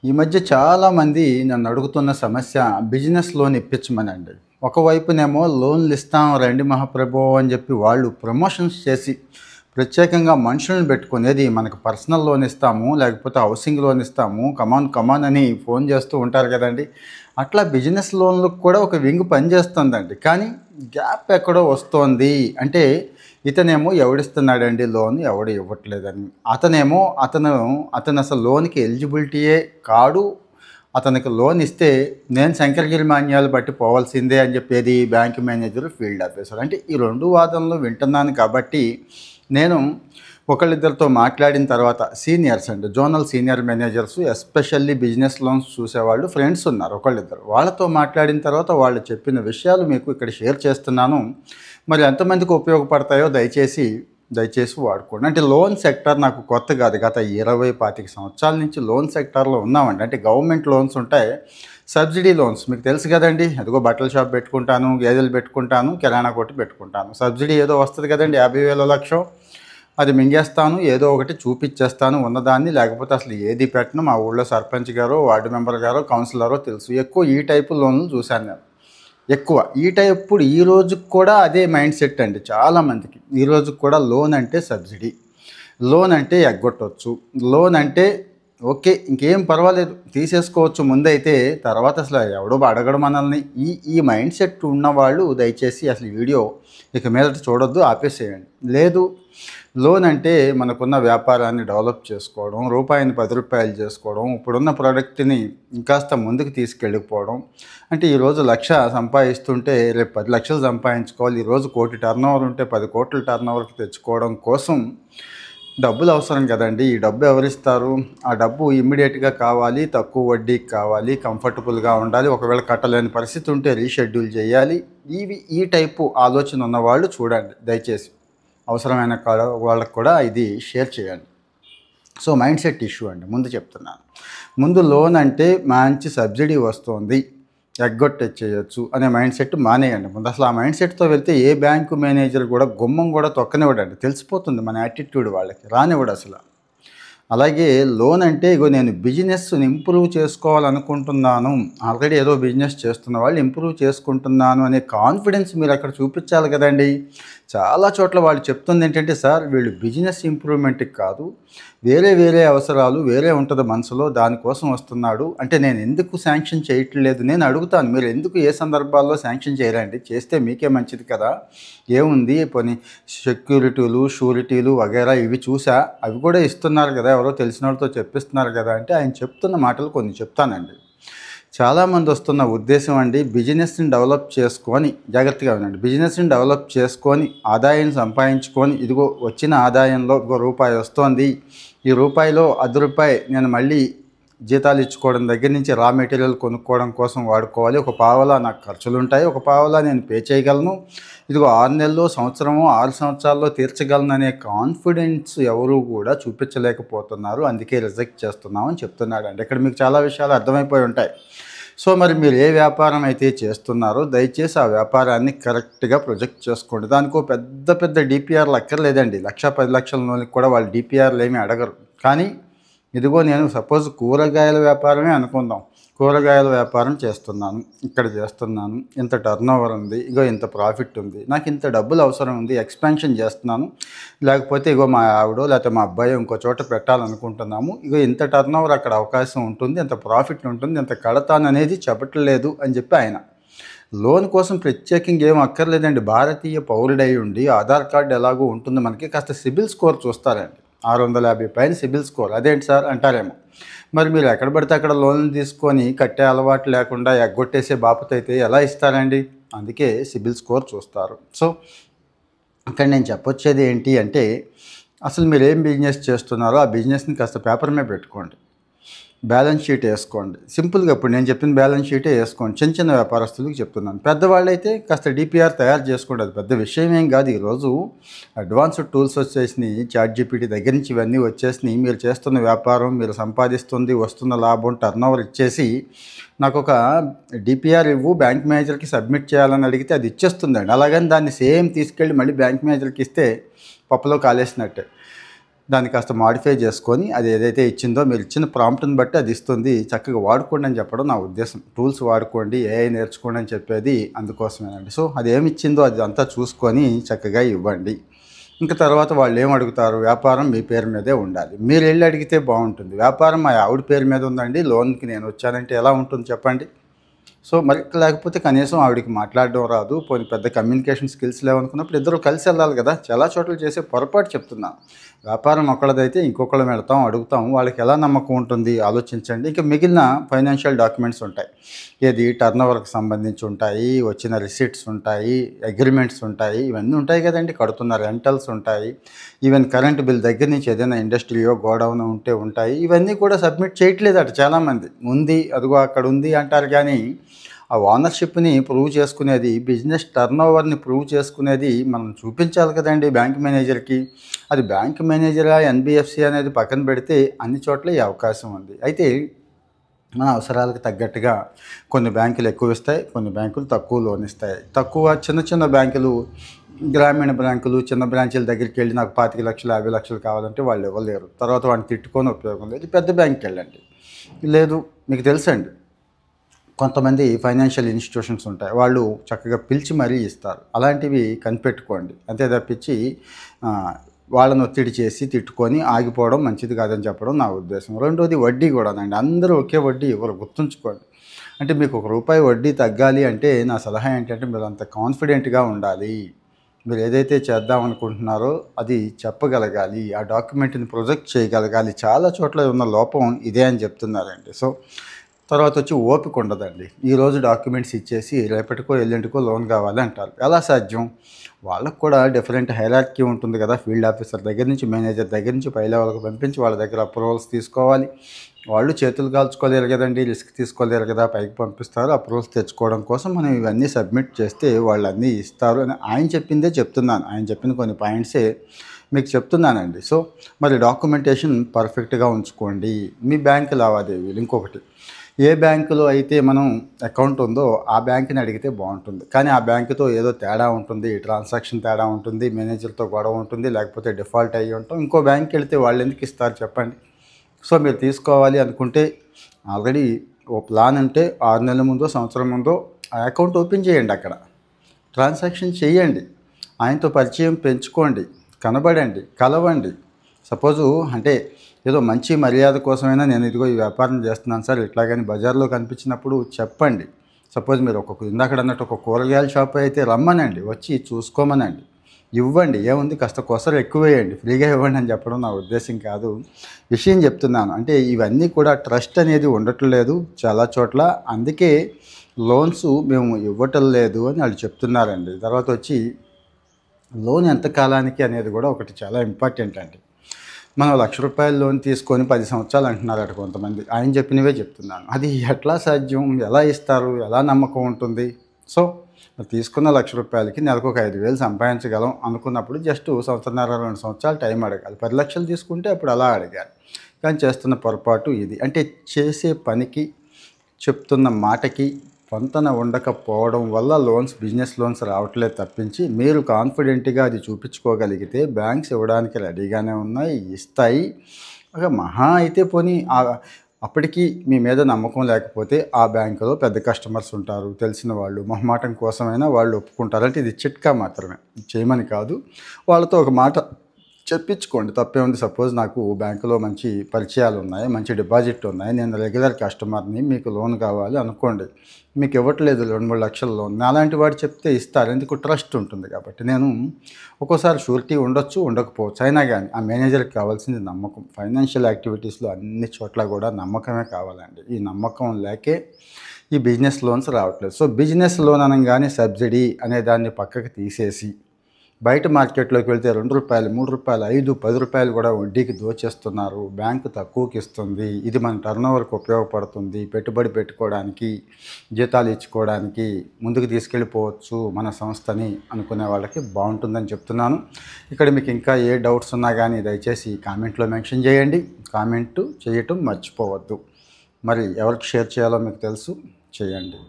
ఈ మధ్య చాలామంది నన్ను అడుగుతున్న సమస్య బిజినెస్ లోన్ ఇప్పించమనండి. ఒకవైపునేమో లోన్లు ఇస్తాం రండి మహాప్రభో అని చెప్పి వాళ్ళు ప్రమోషన్స్ చేసి ప్రత్యేకంగా మనుషులను పెట్టుకునేది మనకు పర్సనల్ లోన్ ఇస్తాము లేకపోతే హౌసింగ్ లోన్ ఇస్తాము కమాన్ కమాన్ అని ఫోన్ చేస్తూ ఉంటారు కదండి. అట్లా బిజినెస్ లోన్లకు కూడా ఒక వింగ్ పనిచేస్తుందండి. కానీ గ్యాప్ ఎక్కడో వస్తోంది. అంటే ఇతనేమో ఎవడిస్తున్నాడండి లోన్ ఎవడు ఇవ్వట్లేదని, అతను అసలు లోన్కి ఎలిజిబిలిటీయే కాడు. అతనికి లోన్ ఇస్తే నేను శంకరగిరి మాన్యాలు బట్టి పోవాల్సిందే అని చెప్పేది బ్యాంక్ మేనేజర్ ఫీల్డ్ ఆఫీసర్. అంటే ఈ రెండు వాదనలు వింటున్నాను కాబట్టి నేను ఒకళ్ళిద్దరితో మాట్లాడిన తర్వాత సీనియర్స్ అండి, zonal senior managers, especially business loans చూసేవాళ్ళు ఫ్రెండ్స్ ఉన్నారు ఒకళ్ళిద్దరు. వాళ్ళతో మాట్లాడిన తర్వాత వాళ్ళు చెప్పిన విషయాలు మీకు ఇక్కడ షేర్ చేస్తున్నాను. మరి ఎంతమందికి ఉపయోగపడతాయో దయచేసి వాడుకోండి. అంటే లోన్ సెక్టర్ నాకు కొత్త కాదు, గత 20-25 సంవత్సరాల నుంచి లోన్ సెక్టార్లో ఉన్నామండి. అంటే గవర్నమెంట్ లోన్స్ ఉంటాయి, సబ్సిడీ లోన్స్ మీకు తెలుసు కదండి. అదిగో బట్టల షాప్ పెట్టుకుంటాను, గేదెలు పెట్టుకుంటాను, కిరాణా కొట్టు పెట్టుకుంటాను, సబ్సిడీ ఏదో వస్తుంది కదండి, 50,000 లక్షం, అది మింగేస్తాను, ఏదో ఒకటి చూపించేస్తాను ఉన్నదాన్ని, లేకపోతే అసలు ఏది పెట్టను. మా ఊళ్ళో సర్పంచ్ గారో వార్డు మెంబర్ గారో కౌన్సిలరో తెలుసు. ఎక్కువ ఈ టైపు లోన్లు చూశాను నేను. ఎక్కువ ఈ టైప్ ఈ రోజుకి కూడా అదే మైండ్ సెట్ అండి చాలామందికి. ఈ రోజుకి కూడా లోన్ అంటే సబ్సిడీ, లోన్ అంటే ఎగ్గొట్టవచ్చు, లోన్ అంటే ఓకే ఇంకేం పర్వాలేదు తీసేసుకోవచ్చు ముందైతే, తర్వాత అసలు ఎవడో అడగడం మనల్ని. ఈ మైండ్ సెట్ ఉన్నవాళ్ళు దయచేసి అసలు ఈ వీడియో ఇక మీదట చూడొద్దు, ఆపేసేయండి. లేదు, లోన్ అంటే మనకున్న వ్యాపారాన్ని డెవలప్ చేసుకోవడం, రూపాయిని 10 రూపాయలు చేసుకోవడం, ఇప్పుడున్న ప్రోడక్ట్ని ఇంకాస్త ముందుకు తీసుకెళ్ళిపోవడం. అంటే ఈరోజు 1,00,000 సంపాదిస్తుంటే రేపు 10 లక్షలు సంపాదించుకోవాలి, ఈరోజు 1 కోటి టర్నోవర్ ఉంటే 10 కోట్ల టర్నోవర్కి తెచ్చుకోవడం కోసం డబ్బులు అవసరం కదండి. ఈ డబ్బు ఎవరిస్తారు? ఆ డబ్బు ఇమ్మీడియట్గా కావాలి, తక్కువ వడ్డీకి కావాలి, కంఫర్టబుల్గా ఉండాలి, ఒకవేళ కట్టలేని పరిస్థితి ఉంటే రీషెడ్యూల్ చేయాలి. ఈ టైపు ఆలోచన ఉన్నవాళ్ళు చూడండి దయచేసి. అవసరమైన వాళ్ళకు కూడా ఇది షేర్ చేయండి. సో మైండ్ సెట్ ఇష్యూ అండి, ముందు చెప్తున్నాను. ముందు లోన్ అంటే మంచి సబ్సిడీ వస్తుంది, ఎగ్గొట్టేయచ్చు అనే మైండ్ సెట్ మానేయండి ముందు. అసలు ఆ మైండ్ సెట్తో వెళ్తే ఏ బ్యాంకు మేనేజర్ కూడా గుమ్మం కూడా తొక్కనివ్వడండి, తెలిసిపోతుంది మన యాటిట్యూడ్ వాళ్ళకి, రానివ్వడు అసలు. అలాగే లోన్ అంటే ఇగో నేను బిజినెస్ని ఇంప్రూవ్ చేసుకోవాలనుకుంటున్నాను, ఆల్రెడీ ఏదో బిజినెస్ చేస్తున్న వాళ్ళు ఇంప్రూవ్ చేసుకుంటున్నాను అనే కాన్ఫిడెన్స్ మీరు అక్కడ చూపించాలి కదండి. చాలా చోట్ల వాళ్ళు చెప్తుంది ఏంటంటే, సార్ వీళ్ళు బిజినెస్ ఇంప్రూవ్మెంట్కి కాదు, వేరే అవసరాలు వేరే ఉంటుంది మనసులో, దానికోసం వస్తున్నాడు. అంటే నేను ఎందుకు శాంక్షన్ చేయట్లేదు నేను అడుగుతాను, మీరు ఎందుకు ఏ సందర్భాల్లో శాంక్షన్ చేయరండి, చేస్తే మీకే మంచిది కదా, ఏముంది పోనీ సెక్యూరిటీలు షూరిటీలు వగైరా ఇవి చూసా, అవి కూడా ఇస్తున్నారు కదా, ఎవరో తెలిసిన వాళ్ళతో చెప్పిస్తున్నారు కదా. అంటే ఆయన చెప్తున్న మాటలు కొన్ని చెప్తానండి. చాలామంది వస్తున్న ఉద్దేశం అండి, బిజినెస్ని డెవలప్ చేసుకొని, జాగ్రత్తగా వినండి, బిజినెస్ని డెవలప్ చేసుకొని ఆదాయం సంపాదించుకొని, ఇదిగో వచ్చిన ఆదాయంలో ఇదిగో రూపాయి వస్తోంది, ఈ రూపాయిలో ₹10 నేను మళ్ళీ జీతాలు ఇచ్చుకోవడం దగ్గర నుంచి రా మెటీరియల్ కొనుక్కోవడం కోసం వాడుకోవాలి, ఒక పావలా నాకు ఖర్చులు ఉంటాయి, ఒక పావలా నేను పే చేయగలను, ఇదిగో 6 నెలల్లో సంవత్సరమో 6 సంవత్సరాల్లో తీర్చగలను అనే కాన్ఫిడెన్స్ ఎవరు కూడా చూపించలేకపోతున్నారు, అందుకే రిజెక్ట్ చేస్తున్నామని చెప్తున్నాడండి. ఇక్కడ మీకు చాలా విషయాలు అర్థమైపోయి ఉంటాయి. సో మరి మీరు ఏ వ్యాపారం అయితే చేస్తున్నారో దయచేసి ఆ వ్యాపారాన్ని కరెక్ట్గా ప్రొజెక్ట్ చేసుకోండి. దానికో పెద్ద డిపిఆర్లు అక్కర్లేదండి. 1,10 లక్షల లోనికి కూడా వాళ్ళు డిపిఆర్లు ఏమీ అడగరు. కానీ ఇదిగో నేను సపోజ్ కూరగాయల వ్యాపారమే అనుకుందాం, కూరగాయల వ్యాపారం చేస్తున్నాను, ఇక్కడ చేస్తున్నాను, ఇంత టర్నోవర్ ఉంది, ఇగో ఇంత ప్రాఫిట్ ఉంది, నాకు ఇంత డబ్బులు అవసరం ఉంది, ఎక్స్పాన్షన్ చేస్తున్నాను, లేకపోతే ఇగో మా ఆవిడో లేకపోతే మా అబ్బాయి ఇంకో చోట పెట్టాలనుకుంటున్నాము, ఇగో ఇంత టర్నోవర్ అక్కడ అవకాశం ఉంటుంది, ఇంత ప్రాఫిట్ ఉంటుంది, ఇంత కడతాను అనేది చెప్పట్లేదు అని చెప్పి ఆయన. లోన్ కోసం ప్రత్యేకంగా ఏం అక్కర్లేదండి, భారతీయ పౌరుడై ఉండి ఆధార్ కార్డు ఎలాగో ఉంటుంది మనకి, కాస్త సిబిల్ స్కోర్ చూస్తారండి, 650 పైన సిబిల్ స్కోర్. అదేంటి సార్ అంటారేమో. మరి మీరు ఎక్కడ పడితే అక్కడ లోన్లు తీసుకొని కట్టే అలవాటు లేకుండా ఎగ్గొట్టేసే బాపత అయితే ఎలా ఇస్తారండి? అందుకే సిబిల్ స్కోర్ చూస్తారు. సో ఇక్కడ నేను చెప్పొచ్చేది ఏంటి అంటే, అసలు మీరు ఏం బిజినెస్ చేస్తున్నారో ఆ బిజినెస్ని కాస్త పేపర్ మీద పెట్టుకోండి, బ్యాలెన్స్ షీట్ వేసుకోండి. సింపుల్గా ఇప్పుడు నేను చెప్పిన బ్యాలెన్స్ షీటే వేసుకోండి. చిన్న వ్యాపారస్తులకు చెప్తున్నాను. పెద్దవాళ్ళు అయితే కాస్త డిపిఆర్ తయారు చేసుకోండి, అది పెద్ద విషయం ఏం కాదు. ఈరోజు అడ్వాన్స్డ్ టూల్స్ వచ్చేసినాయి, చాట్‌జిపిటి దగ్గర నుంచి ఇవన్నీ వచ్చేసినాయి. మీరు చేస్తున్న వ్యాపారం, మీరు సంపాదిస్తుంది వస్తున్న లాభం టర్నోవర్ ఇచ్చేసి నాకు ఒక డిపిఆర్ ఇవ్వు బ్యాంక్ మేనేజర్కి సబ్మిట్ చేయాలని అడిగితే అది ఇచ్చేస్తుందండి. అలాగని దాన్ని సేమ్ తీసుకెళ్ళి మళ్ళీ బ్యాంక్ మేనేజర్కి ఇస్తే పప్పులో కాలేసినట్టే. దాన్ని కాస్త మాడిఫై చేసుకొని అది ఏదైతే ఇచ్చిందో మీరు ఇచ్చిన ప్రాంప్ట్ని బట్టి అది ఇస్తుంది, చక్కగా వాడుకోండి అని చెప్పడం నా ఉద్దేశం. టూల్స్ వాడుకోండి, ఏఐ నేర్చుకోండి అని చెప్పేది అందుకోసమేనండి. సో అది ఏమి ఇచ్చిందో అది అంతా చూసుకొని చక్కగా ఇవ్వండి. ఇంకా తర్వాత వాళ్ళు ఏం అడుగుతారు, వ్యాపారం మీ పేరు మీదే ఉండాలి, మీరు వెళ్ళి అడిగితే బాగుంటుంది. వ్యాపారం మా ఆవిడ పేరు మీద ఉందండి, లోన్కి నేను వచ్చానంటే ఎలా ఉంటుంది చెప్పండి. సో మరి లేకపోతే కనీసం ఆవిడకి మాట్లాడడం రాదు, పోనీ పెద్ద కమ్యూనికేషన్ స్కిల్స్ లేవనుకున్నప్పుడు ఇద్దరు కలిసి వెళ్ళాలి కదా. చాలా చోట్ల చేసే పొరపాటు చెప్తున్నాను. వ్యాపారం ఒకళ్ళదైతే ఇంకొకళ్ళం వెళ్తాం, అడుగుతాం, వాళ్ళకి ఎలా నమ్మకం ఉంటుంది ఆలోచించండి. ఇంకా మిగిలిన ఫైనాన్షియల్ డాక్యుమెంట్స్ ఉంటాయి, ఏది టర్న్ ఓవర్కి సంబంధించి ఉంటాయి, వచ్చిన రిసీట్స్ ఉంటాయి, అగ్రిమెంట్స్ ఉంటాయి, ఇవన్నీ ఉంటాయి కదండి. కడుతున్న రెంటల్స్ ఉంటాయి, ఈవెన్ కరెంట్ బిల్ దగ్గర నుంచి ఏదైనా ఇండస్ట్రీయో గోడౌన్ ఉంటే ఉంటాయి. ఇవన్నీ కూడా సబ్మిట్ చేయట్లేదట చాలామంది. ఉంది, అదిగో అక్కడ ఉంది అంటారు, కానీ ఆ ఓనర్షిప్ని ప్రూవ్ చేసుకునేది, బిజినెస్ టర్న్ ఓవర్ని ప్రూవ్ చేసుకునేది మనం చూపించాలి కదండి బ్యాంక్ మేనేజర్కి. అది బ్యాంక్ మేనేజరా ఎన్బిఎఫ్సి అనేది పక్కన పెడితే అన్ని చోట్ల ఈ అవకాశం ఉంది. అయితే మన అవసరాలకు తగ్గట్టుగా కొన్ని బ్యాంకులు ఎక్కువ ఇస్తాయి, కొన్ని బ్యాంకులు తక్కువ లోన్ ఇస్తాయి. తక్కువ చిన్న చిన్న బ్యాంకులు, గ్రామీణ బ్యాంకులు, చిన్న బ్రాంచీల దగ్గరికి వెళ్ళి నాకు 25 లక్షలు 50 లక్షలు కావాలంటే వాళ్ళు ఇవ్వలేరు. తర్వాత వాడిని తిట్టుకొని ఉపయోగం లేదు. పెద్ద బ్యాంక్కి వెళ్ళండి. లేదు, మీకు తెలుసండి, కొంతమంది ఫైనాన్షియల్ ఇన్స్టిట్యూషన్స్ ఉంటాయి, వాళ్ళు చక్కగా పిలిచి మరీ ఇస్తారు. అలాంటివి కనిపెట్టుకోండి. అంతే తప్పించి వాళ్ళని ఒత్తిడి చేసి తిట్టుకొని ఆగిపోవడం మంచిది కాదని చెప్పడం నా ఉద్దేశం. రెండోది వడ్డీ కూడానండి. అందరూ ఒకే వడ్డీ ఇవ్వరు, గుర్తుంచుకోండి. అంటే మీకు ₹1 వడ్డీ తగ్గాలి అంటే నా సలహా ఏంటంటే మీరు అంత కాన్ఫిడెంట్గా ఉండాలి. మీరు ఏదైతే చేద్దాం అనుకుంటున్నారో అది చెప్పగలగాలి, ఆ డాక్యుమెంట్ని ప్రొజెక్ట్ చేయగలగాలి. చాలా చోట్ల ఉన్న లోపం ఇదే అని చెప్తున్నారండి. సో తర్వాత వచ్చి ఓపిక ఉండదండి. ఈరోజు డాక్యుమెంట్స్ ఇచ్చేసి రేపటికో ఎల్లుంటికో లోన్ కావాలి అంటారు. ఎలా సాధ్యం? వాళ్ళకు కూడా డిఫరెంట్ హైరార్కీ ఉంటుంది కదా. ఫీల్డ్ ఆఫీసర్ దగ్గర నుంచి, మేనేజర్ దగ్గర నుంచి పై లెవెల్కి పంపించి వాళ్ళ దగ్గర అప్రూవల్స్ తీసుకోవాలి. వాళ్ళు చేతులు కాల్చుకోలేరు కదండి, రిస్క్ తీసుకోలేరు కదా, పైకి పంపిస్తారు. అప్రూవల్స్ తెచ్చుకోవడం కోసం మనం ఇవన్నీ సబ్మిట్ చేస్తే వాళ్ళు అన్నీ ఇస్తారు అని ఆయన చెప్పిందే చెప్తున్నాను. ఆయన చెప్పిన కొన్ని పాయింట్సే మీకు చెప్తున్నానండి. సో మరి డాక్యుమెంటేషన్ పర్ఫెక్ట్గా ఉంచుకోండి. మీ బ్యాంకు లావాదేవీలు, ఇంకొకటి, ఏ బ్యాంకులో అయితే మనం అకౌంట్ ఉందో ఆ బ్యాంకుని అడిగితే బాగుంటుంది. కానీ ఆ బ్యాంకుతో ఏదో తేడా ఉంటుంది, ట్రాన్సాక్షన్ తేడా ఉంటుంది, మేనేజర్తో గొడవ ఉంటుంది, లేకపోతే డిఫాల్ట్ అయ్యి ఉంటాం. ఇంకో బ్యాంక్కి వెళ్తే వాళ్ళు ఎందుకు ఇస్తారు చెప్పండి. సో మీరు తీసుకోవాలి అనుకుంటే ఆల్రెడీ ఓ ప్లాన్ ఉంటే 6 నెలల ముందో సంవత్సరం ముందో ఆ అకౌంట్ ఓపెన్ చేయండి, అక్కడ ట్రాన్సాక్షన్ చేయండి, ఆయనతో పరిచయం పెంచుకోండి, కనబడండి, కలవండి. సపోజు అంటే ఏదో మంచి మర్యాద కోసమైనా నేను ఇదిగో ఈ వ్యాపారం చేస్తున్నాను సార్ ఇట్లాగని బజార్లో కనిపించినప్పుడు చెప్పండి. సపోజ్ మీరు ఇందాక అన్నట్టు ఒక కూరగాయల షాప్ అయితే రమ్మనండి, వచ్చి చూసుకోమనండి, ఇవ్వండి, ఏముంది కాస్త కొసరు ఎక్కువ వేయండి, ఫ్రీగా ఇవ్వండి అని చెప్పడం నా ఉద్దేశం కాదు, విషయం చెప్తున్నాను. అంటే ఇవన్నీ కూడా ట్రస్ట్ అనేది ఉండట్లేదు చాలా చోట్ల, అందుకే లోన్స్ మేము ఇవ్వటం లేదు అని వాళ్ళు చెప్తున్నారండి. తర్వాత వచ్చి లోన్ ఎంత కాలానికి అనేది కూడా ఒకటి చాలా ఇంపార్టెంట్ అండి. మనం ₹1,00,000 లోన్ తీసుకొని 10 సంవత్సరాలు అంటున్నారట కొంతమంది. ఆయన చెప్పినవే చెప్తున్నాను. అది ఎట్లా సాధ్యం, ఎలా ఇస్తారు, ఎలా నమ్మకం ఉంటుంది? సో తీసుకున్న ₹1,00,000కి నెలకు ఒక 5,000 సంపాదించగలం అనుకున్నప్పుడు జస్ట్ సంవత్సరన్నర 2 సంవత్సరాలు టైం అడగాలి. 10 లక్షలు తీసుకుంటే అప్పుడు అలా అడగాలి. కానీ చేస్తున్న పొరపాటు ఇది. అంటే చేసే పనికి, చెప్తున్న మాటకి పొంతన ఉండకపోవడం వల్ల బిజినెస్ లోన్స్ రావట్లేదు తప్పించి, మీరు కాన్ఫిడెంట్గా అది చూపించుకోగలిగితే బ్యాంక్స్ ఇవ్వడానికి రెడీగానే ఉన్నాయి, ఇస్తాయి. మహా అయితే పోనీ అప్పటికి మీ మీద నమ్మకం లేకపోతే ఆ బ్యాంకులో పెద్ద కస్టమర్స్ ఉంటారు, తెలిసిన వాళ్ళు, మొహమాటం కోసమైనా వాళ్ళు ఒప్పుకుంటారు. అంటే ఇది చిట్కా మాత్రమే, చేయమని కాదు. వాళ్ళతో ఒక మాట చెప్పించుకోండి, తప్పే ఉంది. సపోజ్ నాకు బ్యాంకులో మంచి పరిచయాలు ఉన్నాయి, మంచి డిపాజిట్ ఉన్నాయి, నేను రెగ్యులర్ కస్టమర్ని, మీకు లోన్ కావాలి అనుకోండి, మీకు ఇవ్వట్లేదు 2-3 లక్షల లోన్, అలాంటి వాడు చెప్తే ఇస్తారు, ఎందుకు ట్రస్ట్ ఉంటుంది కాబట్టి. నేను ఒక్కోసారి షూరిటీ ఉండొచ్చు, ఉండకపోవచ్చు, అయినా కానీ ఆ మేనేజర్కి కావాల్సింది నమ్మకం. ఫైనాన్షియల్ యాక్టివిటీస్లో అన్ని చోట్ల కూడా నమ్మకమే కావాలండి. ఈ నమ్మకం లేకే ఈ బిజినెస్ లోన్స్ రావట్లేదు. సో బిజినెస్ లోన్ అనగానే సబ్సిడీ అనే దాన్ని పక్కకు తీసేసి బయట మార్కెట్లోకి వెళ్తే ₹2, ₹3, ₹5, ₹10 కూడా వడ్డీకి దోచేస్తున్నారు. బ్యాంకు తక్కువకి ఇస్తుంది, ఇది మన టర్నోవర్కి ఉపయోగపడుతుంది, పెట్టుబడి పెట్టుకోవడానికి, జీతాలు ఇచ్చుకోవడానికి, ముందుకు తీసుకెళ్ళిపోవచ్చు మన సంస్థని అనుకునే వాళ్ళకి బాగుంటుందని చెప్తున్నాను. ఇక్కడ మీకు ఇంకా ఏ డౌట్స్ ఉన్నా కానీ దయచేసి కామెంట్లో మెన్షన్ చేయండి. కామెంటు చేయటం మర్చిపోవద్దు. మరి ఎవరికి షేర్ చేయాలో మీకు తెలుసు, చేయండి.